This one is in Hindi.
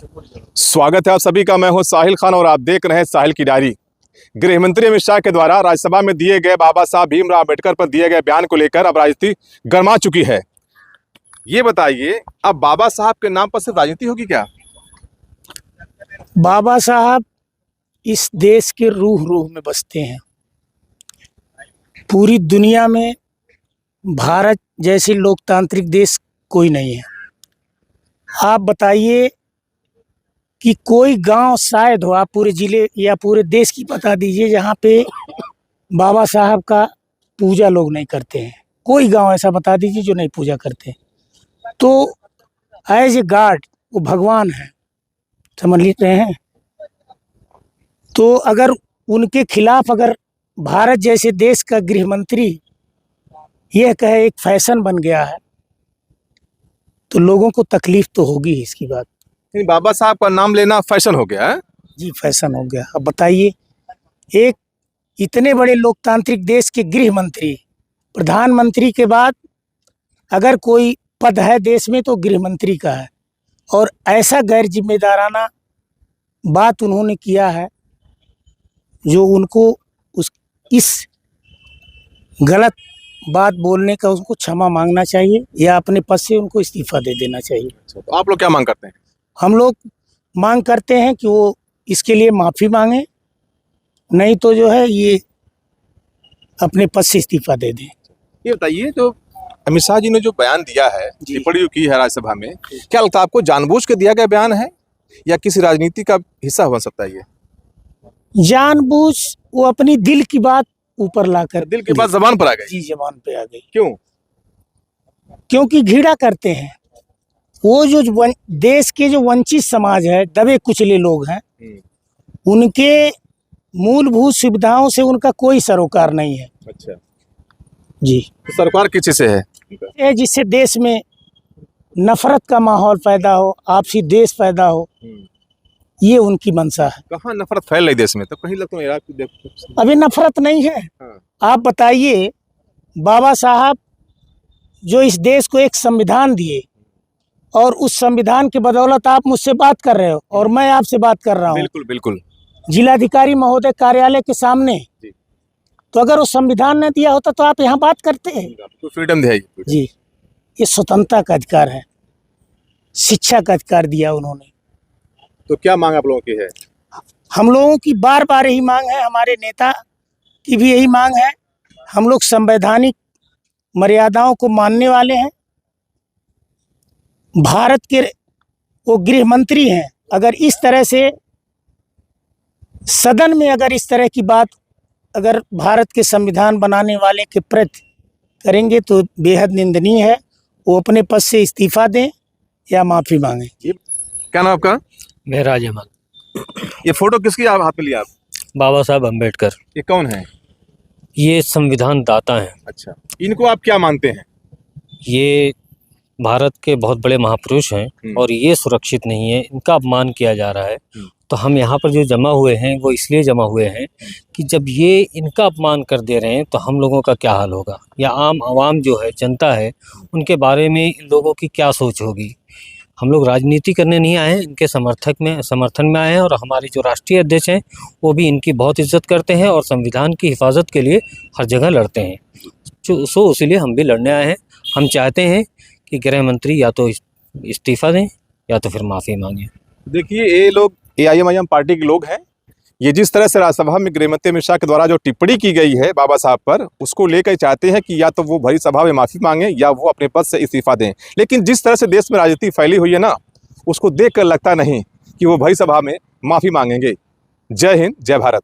स्वागत है आप सभी का। मैं हूं साहिल खान और आप देख रहे हैं साहिल की डायरी। गृह मंत्री अमित शाह के द्वारा राज्यसभा में दिए गए बाबा साहब भीमराव अम्बेडकर पर दिए गए बयान को लेकर अब राजनीति गर्मा चुकी है। ये बताइए, अब बाबा साहब के नाम पर सिर्फ राजनीति होगी क्या? बाबा साहब इस देश के रूह रूह में बसते हैं। पूरी दुनिया में भारत जैसी लोकतांत्रिक देश कोई नहीं है। आप बताइए कि कोई गांव शायद हो, आप पूरे जिले या पूरे देश की बता दीजिए जहां पे बाबा साहब का पूजा लोग नहीं करते हैं। कोई गांव ऐसा बता दीजिए जो नहीं पूजा करते। तो एज ए गॉड वो भगवान है, समझ रहे हैं। तो अगर उनके खिलाफ अगर भारत जैसे देश का गृह मंत्री यह कहे एक फैशन बन गया है तो लोगों को तकलीफ तो होगी इसकी बात। बाबा साहब का नाम लेना फैशन हो गया है? जी, फैशन हो गया। अब बताइए, एक इतने बड़े लोकतांत्रिक देश के गृह मंत्री, प्रधानमंत्री के बाद अगर कोई पद है देश में तो गृह मंत्री का है, और ऐसा गैर जिम्मेदाराना बात उन्होंने किया है जो उनको इस गलत बात बोलने का उनको क्षमा मांगना चाहिए या अपने पद से उनको इस्तीफा दे देना चाहिए। तो आप लोग क्या मांग करते हैं? हम लोग मांग करते हैं कि वो इसके लिए माफ़ी मांगे, नहीं तो जो है ये अपने पद से इस्तीफा दे दें। ये बताइए, जो अमित शाह जी ने जो बयान दिया है, टिप्पणी की है राज्यसभा में, क्या लगता है आपको जानबूझ के दिया गया बयान है या किसी राजनीति का हिस्सा हो सकता है? ये जानबूझ वो अपनी दिल की बात ऊपर लाकर, दिल की बात जबान पर आ गई। जी, जबान पे आ गई। क्यों? क्योंकि घृणा करते हैं। वो जो देश के जो वंचित समाज है, दबे कुचले लोग हैं, उनके मूलभूत सुविधाओं से उनका कोई सरोकार नहीं है। अच्छा जी, तो सरकार किस चीज से है? जिससे देश में नफरत का माहौल पैदा हो, आपसी देश पैदा हो, ये उनकी मंशा है। कहाँ नफरत फैल रही देश में? तो कहीं लगता है अभी नफरत नहीं है। आप बताइए, बाबा साहब जो इस देश को एक संविधान दिए और उस संविधान के बदौलत आप मुझसे बात कर रहे हो और मैं आपसे बात कर रहा हूँ। बिल्कुल बिल्कुल। जिलाधिकारी महोदय कार्यालय के सामने। तो अगर वो संविधान ने दिया होता तो आप यहाँ बात करते हैं? तो फ्रीडम दिया जी, ये स्वतंत्रता का अधिकार है, शिक्षा का अधिकार दिया उन्होंने। तो क्या मांग आप लोगों की है? हम लोगों की बार बार यही मांग है, हमारे नेता की भी यही मांग है। हम लोग संवैधानिक मर्यादाओं को मानने वाले हैं। भारत के वो गृह मंत्री हैं, अगर इस तरह से सदन में अगर इस तरह की बात अगर भारत के संविधान बनाने वाले के प्रति करेंगे तो बेहद निंदनीय है। वो अपने पद से इस्तीफा दें या माफ़ी मांगें। क्या नाम आपका? मेहराज अहमद। ये फोटो किसकी आप हाथ में लिया? आप? बाबा साहब अम्बेडकर। ये कौन है? ये संविधान दाता हैं। अच्छा, इनको आप क्या मानते हैं? ये भारत के बहुत बड़े महापुरुष हैं और ये सुरक्षित नहीं है, इनका अपमान किया जा रहा है। तो हम यहाँ पर जो जमा हुए हैं वो इसलिए जमा हुए हैं कि जब ये इनका अपमान कर दे रहे हैं तो हम लोगों का क्या हाल होगा, या आम आवाम जो है, जनता है, उनके बारे में इन लोगों की क्या सोच होगी। हम लोग राजनीति करने नहीं आए हैं, इनके समर्थन में आए हैं और हमारे जो राष्ट्रीय अध्यक्ष हैं वो भी इनकी बहुत इज्जत करते हैं और संविधान की हिफाजत के लिए हर जगह लड़ते हैं। सो इसीलिए हम भी लड़ने आए हैं। हम चाहते हैं कि गृह मंत्री या तो इस्तीफा दें या तो फिर माफ़ी मांगें। देखिए, ये लोग AIMIM पार्टी के लोग हैं। ये जिस तरह से राज्यसभा में गृह मंत्री अमित शाह के द्वारा जो टिप्पणी की गई है बाबा साहब पर, उसको लेकर चाहते हैं कि या तो वो भरी सभा में माफ़ी मांगें या वो अपने पद से इस्तीफा दें। लेकिन जिस तरह से देश में राजनीति फैली हुई है ना, उसको देखकर लगता नहीं कि वो भरी सभा में माफ़ी मांगेंगे। जय हिंद, जय भारत।